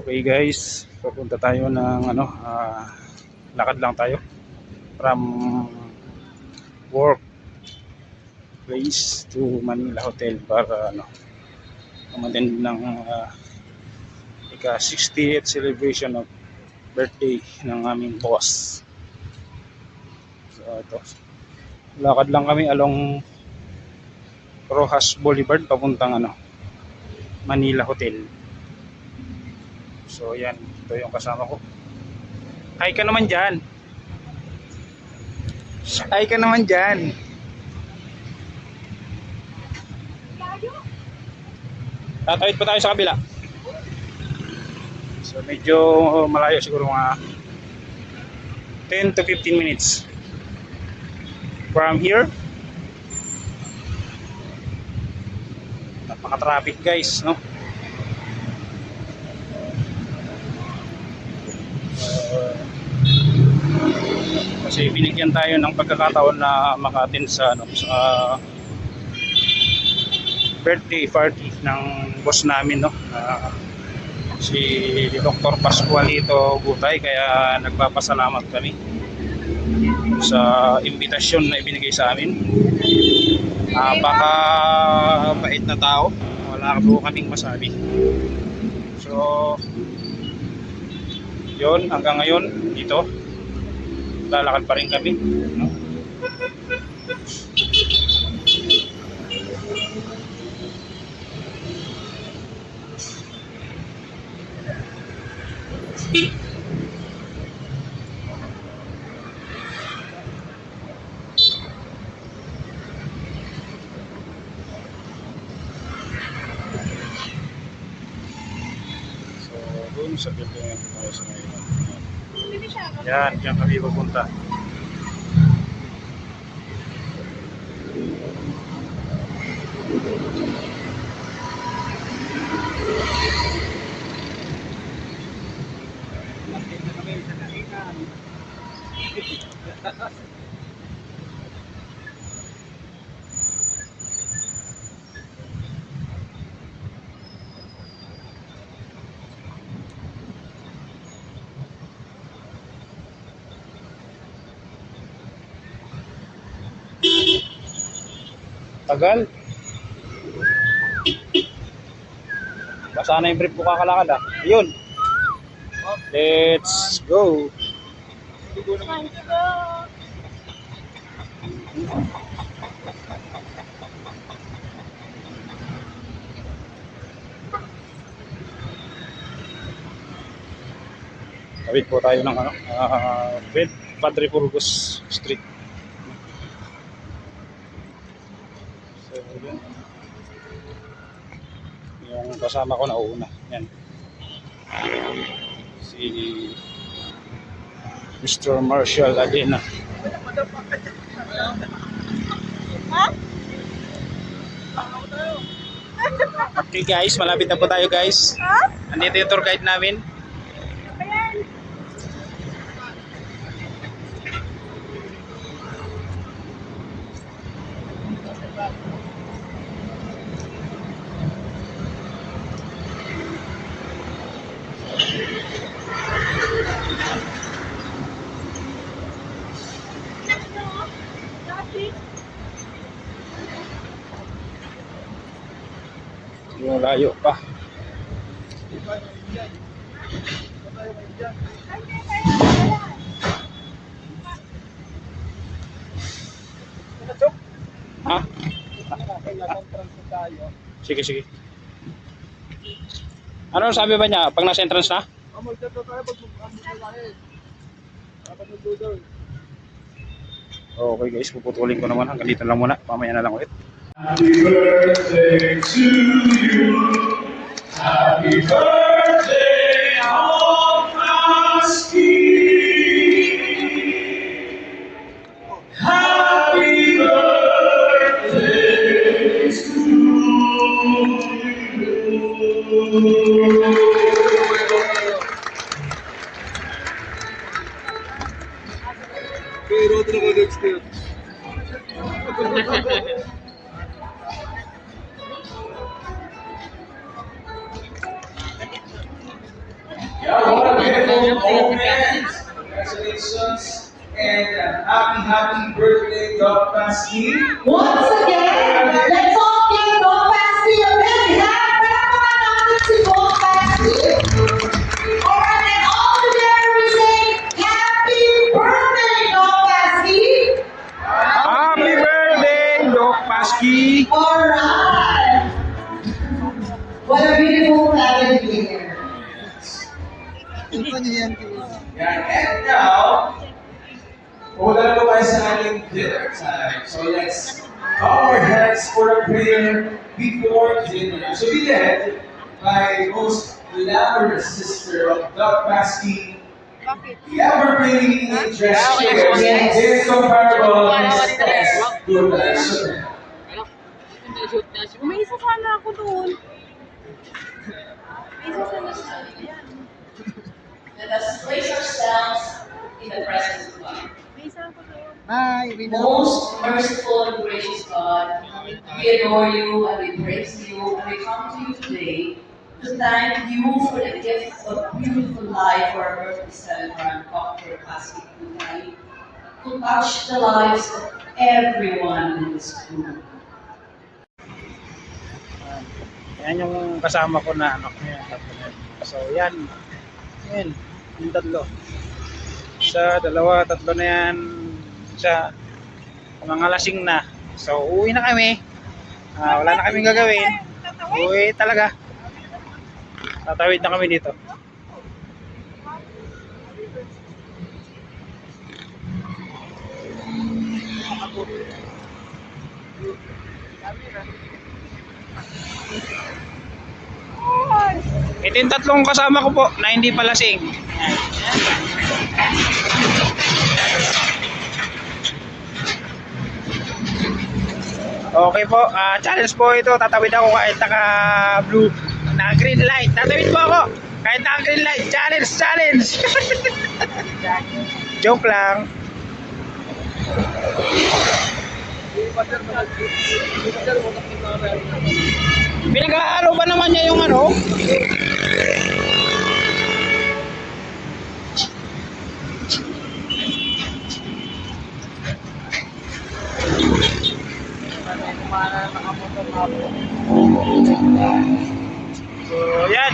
Okay guys, papunta tayo ng lakad lang tayo from work place to Manila Hotel para umattend ng ika 60th celebration of birthday ng aming boss. So ito, lakad lang kami along Rojas Boulevard papuntang Manila Hotel. So yan, ito yung kasama ko. Hi ka naman dyan. Hi ka naman dyan. Tatawid pa tayo sa kabila. So medyo malayo, siguro mga 10 to 15 minutes from here. Napaka-traffic guys, no? Kasi binigyan tayo ng pagkakataon na maka-attend sa birthday party ng boss namin, no? Si Dr. Pascualito Butay, kaya nagpapasalamat kami sa imbitasyon na ibinigay sa amin. Baka bait na tao, wala po kaming masabi. So yun, hanggang ngayon dito lalakad pa rin kami, no? So doon sa building na tayo sa ngayon. Yan, diyan kami pupunta. Tagal. Basa na yung brief ko kakalakad Yun. Let's go. Tawid po tayo ng Padre Burgos Street. So, yun. Yung kasama ko na una. Yan. Si Mr. Marshall Adena. Okay guys, malapit na po tayo guys. Andito yung tour guide namin. Yung layo pa. Ha? Sige, sige. Ano sabi ba niya pag nasa entrance na? Okay guys, puputulin ko naman. Hanggang dito lang muna. Mamaya na lang ulit. Happy birthday to you. Happy birthday, Almaski. Happy birthday to you. Pero otro con este. congratulations and happy birthday, Doc Pasky. Once again, let's all give Doc Pasky a big hand. Palakpakan natin si Doc Pasky. Alright, and all together we say, Happy birthday, Doc Pasky. Happy birthday, Doc Pasky. Alright. What a beautiful family here. Yeah, and now, wala na tayo sa ating dinner time. So let's bow our heads for a prayer before dinner. So be led by most glamorous sister of Doc Pasky, the ever-pretty dress shares, Yes. incomparable Miss Good. May isa sana ako doon. May isa sana sa yan. Let us place ourselves in the presence of God. May isa ako doon. Most merciful and gracious God, we adore you and we praise you and we come to you today to thank you for the gift of beautiful life for our birthday celebrant, Dr. Pasky Kutay, to touch the lives of everyone in this room. Yan yung kasama ko na anak niya. So yan. Yan. Yung tatlo. Isa, dalawa, tatlo na yan. Isa, mga lasing na. So uwi na kami. Wala na kaming gagawin. Uwi talaga. Tatawid na kami dito. Ito yung tatlong kasama ko po na hindi pa lasing. Okay po, challenge po ito. Tatawid ako kahit naka-blue, naka-green light. Tatawid po ako kahit naka-green light. Challenge! Joke lang. Pinag-aaraw ba naman niya yung ano? So, yan.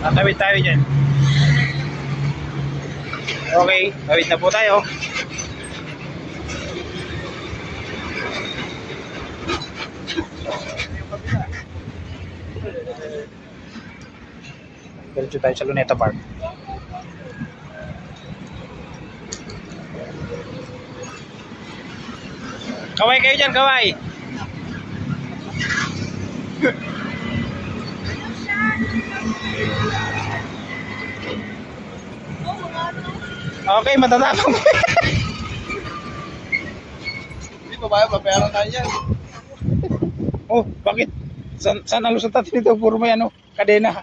Tatawid tayo dyan. Okay, tawid na po tayo. Diretso tayo sa Luneta Park. Kaway kayo dyan, kaway! Okay, matatapang. Hindi pa ba? Papayaran tayo dyan. Oh, bakit? Saan ang lusot natin ito? Puro may ano, kadena.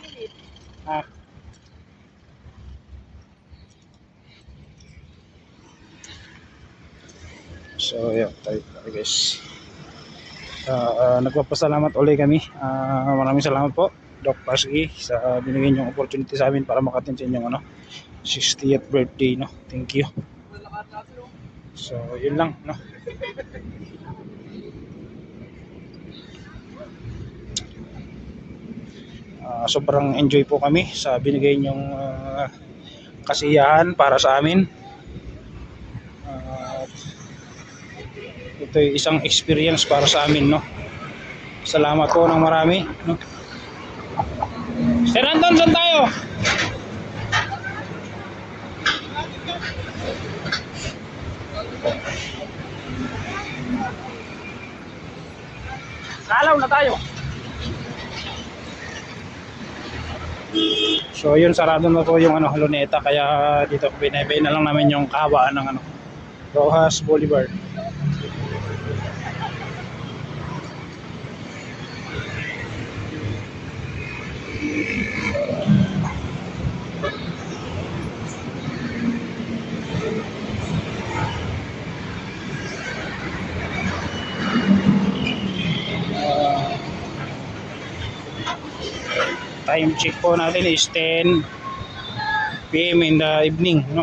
So, yun, tayo guys. Nagpapasalamat ulit kami. Maraming salamat po, Doc Pasky, sa binigay niyong opportunity sa amin para makatin sa inyong 60th birthday, no? Thank you. So, yun lang, no? Sobrang enjoy po kami sa binigay niyong kasiyahan para sa amin. Ito ay isang experience para sa amin, no? Salamat po ng marami, no? Sir Anton, saan tayo? Salaw na tayo. So yun, sarado na po yung Luneta, kaya dito binebay na lang namin yung kahabaan ng Rojas Boulevard. Time check po natin is 10:07. PM in the evening, no?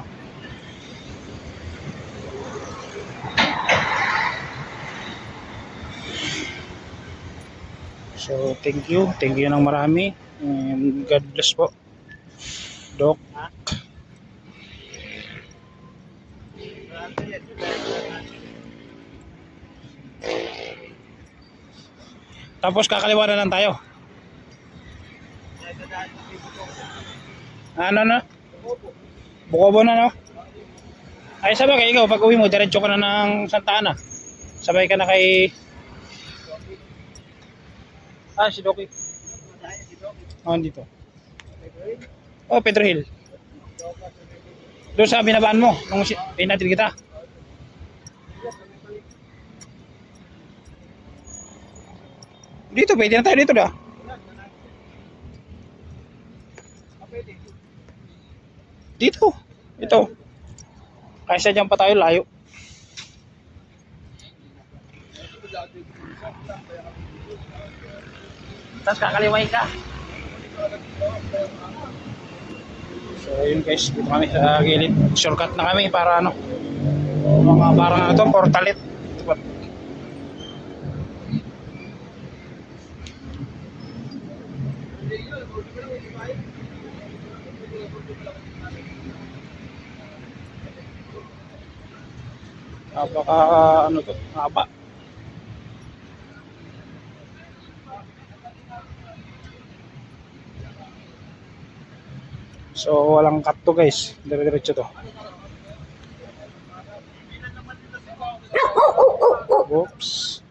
So, thank you ng marami, and God bless po, Doc. Tapos kakaliwa na lang tayo. Ano na? Bukobo na, no? Ay, sabay ikaw, pag uwi mo, diretso ka na ng Santa Ana. Sabay ka na kay... si Doki. Dito. Pedro Hill. Doon sa binabaan mo, nung pinatid kita. Dito, pwede na tayo dito da. Dito. Ito. Kaysa dyan pa tayo layo. Tapos kakaliway ka. So yun guys, dito kami sa gilid. Shortcut na kami para ano, mga parang ano to, portalit. Napaka ano to, haba. So walang cut to guys, dire-diretso to. Oops.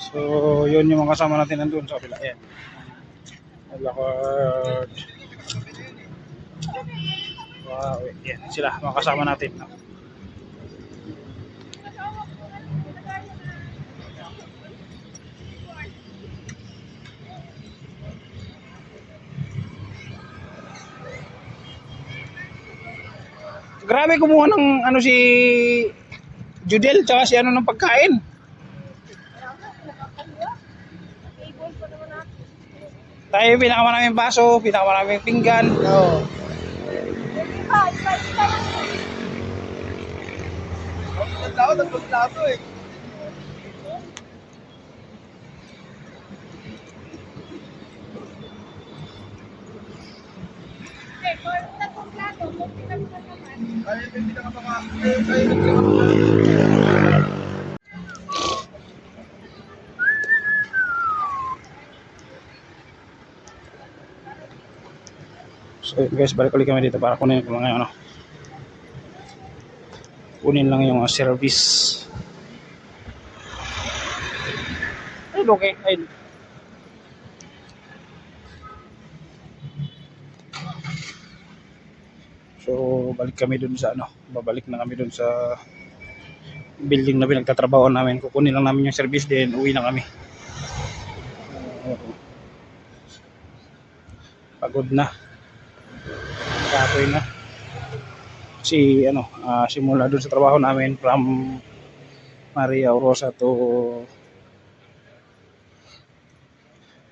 So, yun yung mga kasama natin nandun sa kabila. Ayan. Lakad. Wow, yan sila, mga kasama natin. Grabe kumuha ng ano si Judel tsaka si ano ng pagkain. Tayo pinakamaraming baso, pinakamaraming pinggan. Oo. Tatlong plato eh. Ay, hindi na ka pa So guys, balik ulit kami dito para kunin ko lang yung ano. Kunin lang yung service. Ay, okay. Ay. So, balik kami dun sa ano. Babalik na kami dun sa building na pinagtatrabaho namin. Kukunin lang namin yung service din. Uwi na kami. Pagod na. Kapoy na. Si ano, simula dun sa trabaho namin from Maria Aurosa to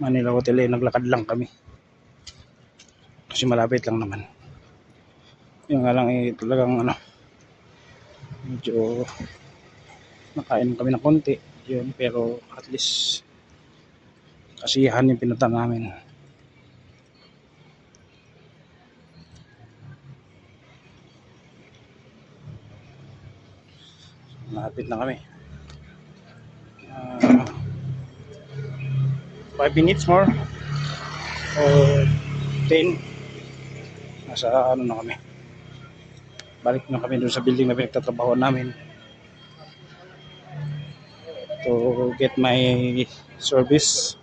Manila Hotel, naglakad lang kami. Kasi malapit lang naman. Yung nga lang talagang ano, medyo nakain kami ng konti yun, pero at least kasiyahan yung pinunta namin. Malapit na kami. 5 minutes more or 10, nasa ano na kami, balik na kami doon sa building na pinagtatrabaho namin to get my service,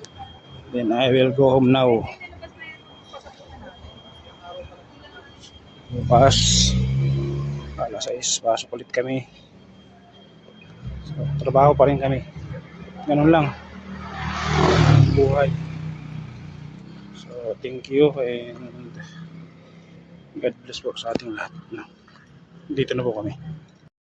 then I will go home now. Bukas alas 6 pasok ulit kami, so trabaho pa rin kami. Ganun lang. Buhay. So, thank you and God bless po sa ating lahat. No? Dito na po kami.